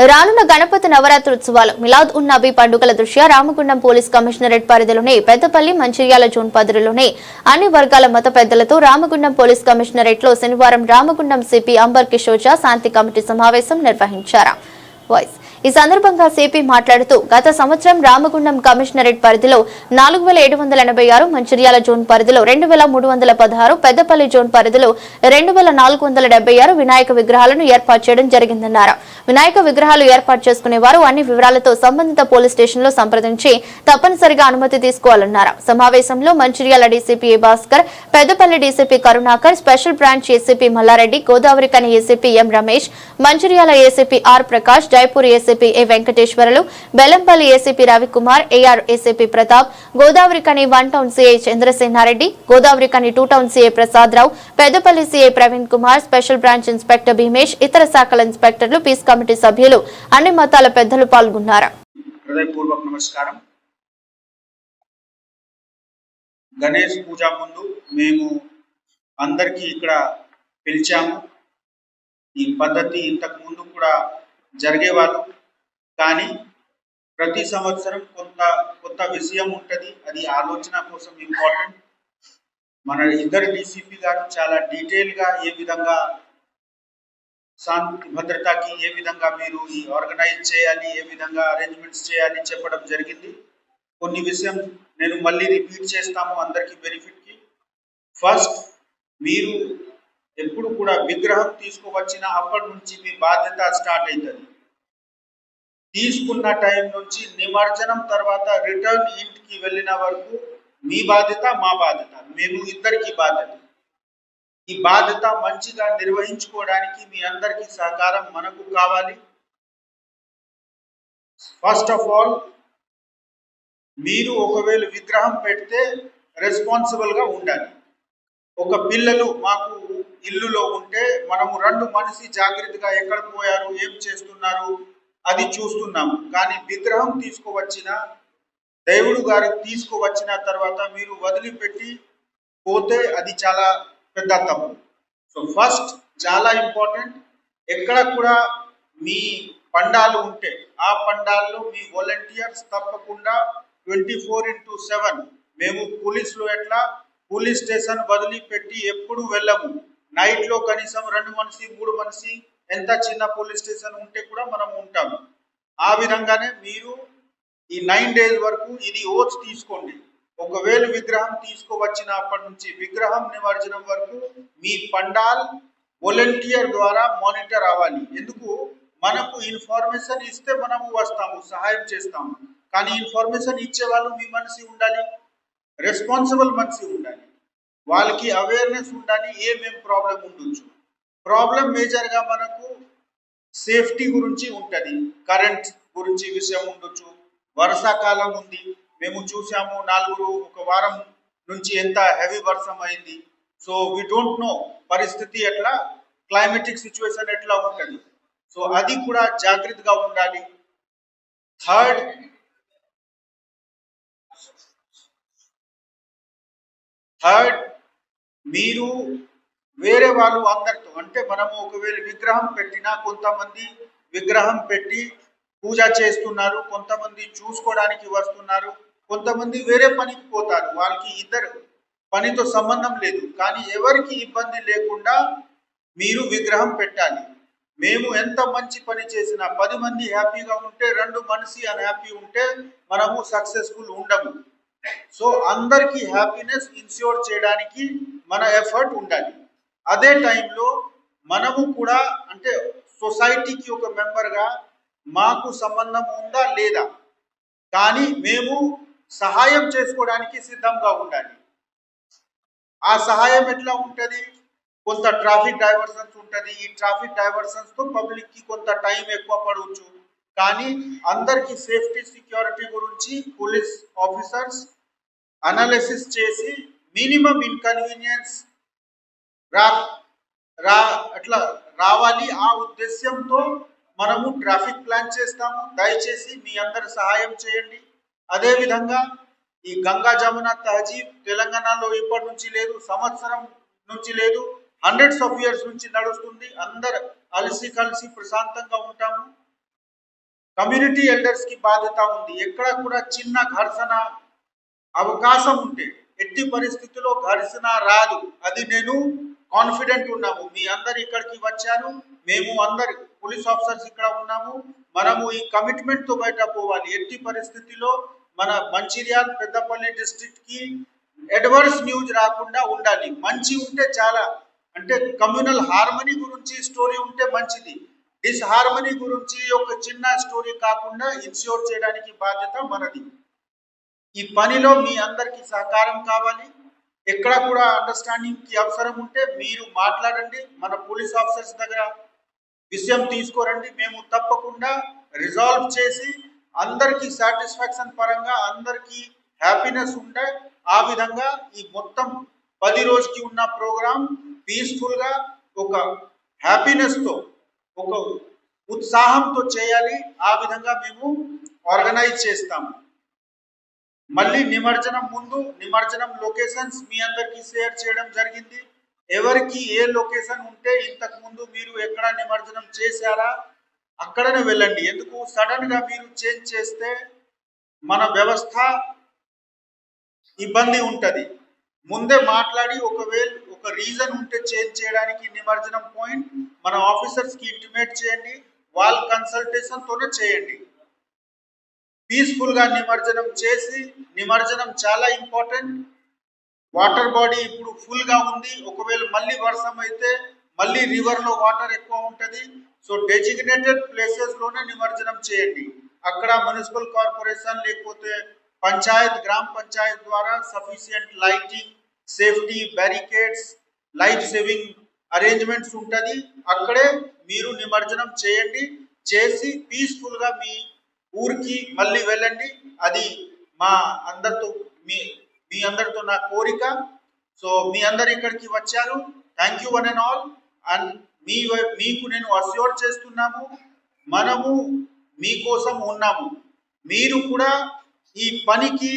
రానున్న గణపతి నవరాత్రోత్సవాలు మిలాద్ ఉన్ నబీ పండుగల దృష్ట్యా రామగుండం పోలీస్ కమిషనరేట్ పరిధిలోని పెద్దపల్లి మంచిర్యాల జోన్ పరిధిలోని అన్ని వర్గాల మత పెద్దలతో రామగుండం పోలీస్ కమిషనరేట్ లో శనివారం రామగుండం సిపి అంబర్ కిషోర్ ఝా శాంతి కమిటీ సమావేశం నిర్వహించారు. ఈ సందర్భంగా సిపి మాట్లాడుతూ గత సంవత్సరం రామగుండం కమిషనరేట్ పరిధిలో 4786, మంచిర్యాల జోన్ పరిధిలో 2316, పెద్దపల్లి జోన్ పరిధిలో 2476 వినాయక విగ్రహాలను ఏర్పాటు చేయడం జరిగిందన్నారు. వినాయక విగ్రహాలు ఏర్పాటు చేసుకునే వారు అన్ని వివరాలతో సంబంధిత పోలీస్ స్టేషన్ లో సంప్రదించి తప్పనిసరిగా అనుమతి తీసుకోవాలన్నారు. సమావేశంలో Mancherial DCP A Bhaskar, Peddapalli DCP Karunakar, special branch ACP Mallareddy, Godavarikhani ACP M Ramesh, Mancherial ACP R Prakash, Jaipur ACP A Venkateswarlu, Bellampalli ACP Ravikumar, AR ACP Pratap, Godavarikhani 1 town CI Chandrasenareddy, Godavarikhani 2 town CI Prasad Rao, Peddapalli CI Praveen Kumar, special branch inspector Bheemesh, ఇతర శాఖల ఇన్స్పెక్టర్లు, పీస్ కమిటీ సభ్యులు, అన్ని మతాల పెద్దలు పాల్గొన్నారు. హృదయపూర్వక నమస్కారం. గణేష్ పూజ ముందు మేము అందరికీ ఇక్కడ పిలిచాము. ఈ పద్ధతి ఇంతకు ముందు కూడా జరిగేవాళ్ళు, కానీ ప్రతి సంవత్సరం కొత్త విషయం ఉంటుంది. అది ఆలోచన కోసం ఇంపార్టెంట్. మన ఇద్దరు డీసీపీ గారు చాలా డీటెయిల్గా ఏ విధంగా శాంతి భద్రతకి ఏ విధంగా మీరు ఈ ఆర్గనైజ్ చేయాలి, ఏ విధంగా అరేంజ్మెంట్స్ చేయాలి చెప్పడం జరిగింది. కొన్ని విషయం నేను మళ్ళీ రిపీట్ చేస్తాము అందరికీ బెనిఫిట్కి. ఫస్ట్, మీరు ఎప్పుడు కూడా విగ్రహం తీసుకువచ్చిన అప్పటి నుంచి మీ బాధ్యత స్టార్ట్ అవుతుంది. తీసుకున్న టైం నుంచి నిమజ్జనం తర్వాత రిటర్న్ ఇంటికి వెళ్ళిన వరకు మీ బాధ్యత, మా బాధ్యత, మేము ఇద్దరికి బాధ్యత. ఈ బాధ్యత మంచిగా నిర్వహించుకోవడానికి మీ అందరికీ సహకారం మనకు కావాలి. ఫస్ట్ ఆఫ్ ఆల్, మీరు ఒకవేళ విగ్రహం పెడితే రెస్పాన్సిబుల్గా ఉండాలి. ఒక పిల్లలు మాకు ఇల్లులో ఉంటే మనము 2 మనిషి జాగ్రత్తగా ఎక్కడ పోయారు, ఏం చేస్తున్నారు అది చూస్తున్నాము. కానీ విగ్రహం తీసుకువచ్చిన దేవుడు గారికి తీసుకువచ్చిన తర్వాత మీరు వదిలిపెట్టి పోతే అది చాలా పెద్ద తప్పు. సో ఫస్ట్ చాలా ఇంపార్టెంట్, ఎక్కడ కూడా మీ పండాలు ఉంటే ఆ పండాల్లో మీ వాలంటీర్స్ తప్పకుండా 24/7 మేము పోలీసులు ఎట్లా పోలీస్ స్టేషన్ వదిలిపెట్టి ఎప్పుడు వెళ్ళము. నైట్లో కనీసం 2 మనిషి 3 మనిషి ఎంత చిన్న పోలీస్ స్టేషన్ ఉంటే కూడా మనం ఉంటాము. ఆ విధంగానే మీరు ఈ 9 days వరకు ఇది ఓచ్ తీసుకోండి. ఒకవేళ విగ్రహం తీసుకువచ్చినప్పటి నుంచి విగ్రహం నిమజ్జనం వరకు మీ పండాల్ వాలంటీర్ ద్వారా మానిటర్ అవ్వాలి. ఎందుకు? మనకు ఇన్ఫర్మేషన్ ఇస్తే మనము వస్తాము, సహాయం చేస్తాము. కానీ ఇన్ఫర్మేషన్ ఇచ్చే వాళ్ళు మీ మనిషి ఉండాలి, రెస్పాన్సిబుల్ మనిషి ఉండాలి, వాళ్ళకి అవేర్నెస్ ఉండాలి. ఏమేం ప్రాబ్లం ఉండొచ్చు. ప్రాబ్లం మేజర్గా మనకు సేఫ్టీ గురించి ఉంటుంది, కరెంట్ గురించి విషయం ఉండొచ్చు. వర్షాకాలం ఉంది, మేము చూసాము 1 వారం నుంచి ఎంత హెవీ వర్షం అయింది. సో వీ డోంట్ నో పరిస్థితి ఎట్లా, క్లైమేటిక్ సిచ్యువేషన్ ఎట్లా ఉంటుంది. సో అది కూడా జాగ్రత్తగా ఉండాలి. థర్డ్, మీరు వేరే వాళ్ళు అందరితో అంటే మనము ఒకవేళ విగ్రహం పెట్టినా కొంతమంది విగ్రహం పెట్టి పూజ చేస్తున్నారు, కొంతమంది చూసుకోవడానికి వస్తున్నారు, కొంతమంది వేరే పనికి పోతారు. వాళ్ళకి ఇద్దరు పనితో సంబంధం లేదు. కానీ ఎవరికి ఇబ్బంది లేకుండా మీరు విగ్రహం పెట్టాలి. మేము ఎంత మంచి పని చేసినా 10 మంది హ్యాపీగా ఉంటే 2 మనిషి అన్హ్యాపీ ఉంటే మనము సక్సెస్ఫుల్ ఉండము. సో అందరికీ హ్యాపీనెస్ ఇన్ష్యూర్ చేయడానికి మన ఎఫర్ట్ ఉండాలి. అదే టైంలో మనము కూడా అంటే సొసైటీకి ఒక మెంబర్గా మాకు సంబంధం ఉందా లేదా, కానీ మేము సహాయం చేసుకోవడానికి సిద్ధంగా ఉండాలి. ఆ సహాయం ఎట్లా ఉంటుంది? కొంత ట్రాఫిక్ డైవర్షన్స్ ఉంటుంది. ఈ ట్రాఫిక్ డైవర్షన్స్తో పబ్లిక్కి కొంత టైం ఎక్కువ పడవచ్చు. కానీ అందరికీ సేఫ్టీ సెక్యూరిటీ గురించి పోలీస్ ఆఫీసర్స్ అనాలిసిస్ చేసి మినిమం ఇన్కన్వీనియన్స్ అట్లా రావాలి. ఆ ఉద్దేశ్యంతో మనము ట్రాఫిక్ ప్లాన్ చేస్తాము. దయచేసి మీ అందరు సహాయం చేయండి. అదేవిధంగా ఈ గంగా జమున తహజీబ్ తెలంగాణలో ఇప్పటి నుంచి లేదు, సంవత్సరం నుంచి లేదు, hundreds of years నుంచి నడుస్తుంది. అందరు కలిసి ప్రశాంతంగా ఉంటాము. కమ్యూనిటీ ఎల్డర్స్ కి బాధ్యత ఉంది. ఎక్కడ కూడా చిన్న ఘర్షణ అవకాశం ఉంటే ఎట్టి పరిస్థితుల్లో ఘర్షణ రాదు. అది నేను కాన్ఫిడెంట్ ఉన్నాము. మీ అందరు ఇక్కడికి వచ్చారు, మేము అందరు పోలీస్ ఆఫీసర్స్ ఇక్కడ ఉన్నాము. మనము ఈ కమిట్మెంట్ తో బయట పోవాలి. ఎట్టి పరిస్థితిలో మన మంచిర్యాల పెద్దపల్లి డిస్ట్రిక్ట్ కి అడ్వర్స్ న్యూస్ రాకుండా ఉండాలి. మంచి ఉంటే చాలా, అంటే కమ్యూనల్ హార్మనీ గురించి స్టోరీ ఉంటే మంచిది. డిస్హార్మనీ గురించి ఒక చిన్న స్టోరీ కాకుండా ఇన్ష్యూర్ చేయడానికి బాధ్యత మనది. ఈ పనిలో మీ అందరికి సహకారం కావాలి. ఎక్కడ కూడా అండర్స్టాండింగ్ కి అవసరం ఉంటే మీరు మాట్లాడండి, మన పోలీస్ ఆఫీసర్స్ దగ్గర విషయం తీసుకోరండి. మేము తప్పకుండా రిజాల్వ్ చేసి అందరికి సాటిస్ఫాక్షన్ పరంగా అందరికి హ్యాపీనెస్ ఉంటే ఆ విధంగా ఈ మొత్తం 10 రోజుకి ఉన్న ప్రోగ్రామ్ పీస్ఫుల్ గా ఒక హ్యాపీనెస్ తో ఒక ఉత్సాహంతో చేయాలి. ఆ విధంగా మేము ఆర్గనైజ్ చేస్తాము. మళ్ళీ నిమజ్జనం ముందు నిమజ్జనం లొకేషన్స్ మీ అందరికి షేర్ చేయడం జరిగింది. ఎవరికి ఏ లొకేషన్ ఉంటే ఇంతకు ముందు మీరు ఎక్కడ నిమజ్జనం చేశారా అక్కడనే వెళ్ళండి. ఎందుకు సడన్ గా మీరు చేంజ్ చేస్తే మన వ్యవస్థ ఇబ్బంది ఉంటది. ముందే మాట్లాడి ఒకవేళ ఒక రీజన్ ఉంటే చేంజ్ చేయడానికి నిమజ్జనం పాయింట్ మన ఆఫీసర్స్ కి ఇంటిమేట్ చేయండి. వాళ్ళ కన్సల్టేషన్ తోనే చేయండి. పీస్ఫుల్ గా నిమజ్జనం చేసి, నిమజ్జనం చాలా ఇంపార్టెంట్. వాటర్ బాడీ ఇప్పుడు ఫుల్ గా ఉంది. ఒకవేళ మళ్ళీ వర్షం అయితే మళ్ళీ రివర్ లో వాటర్ ఎక్కువ ఉంటది. సో డెసిగ్నేటెడ్ ప్లేసెస్ లోనే నిమజ్జనం చేయండి. అక్కడ మున్సిపల్ కార్పొరేషన్ లేకపోతే పంచాయత్ గ్రామ పంచాయత్ ద్వారా sufficient lighting, safety barricades, life saving arrangements ఉంటది. అక్కడే మీరు నిమజ్జనం చేయండి. చేసి పీస్ఫుల్ గా మీ ఊరికి మళ్ళీ వెళ్ళండి. అది మా అందరితో మీ అందరితో నా కోరిక. సో మీ అందరు ఇక్కడికి వచ్చారు. Thank you one and all. And మీకు నేను అష్యూర్ చేస్తున్నాము, మనము మీకోసం ఉన్నాము. మీరు కూడా ఈ పనికి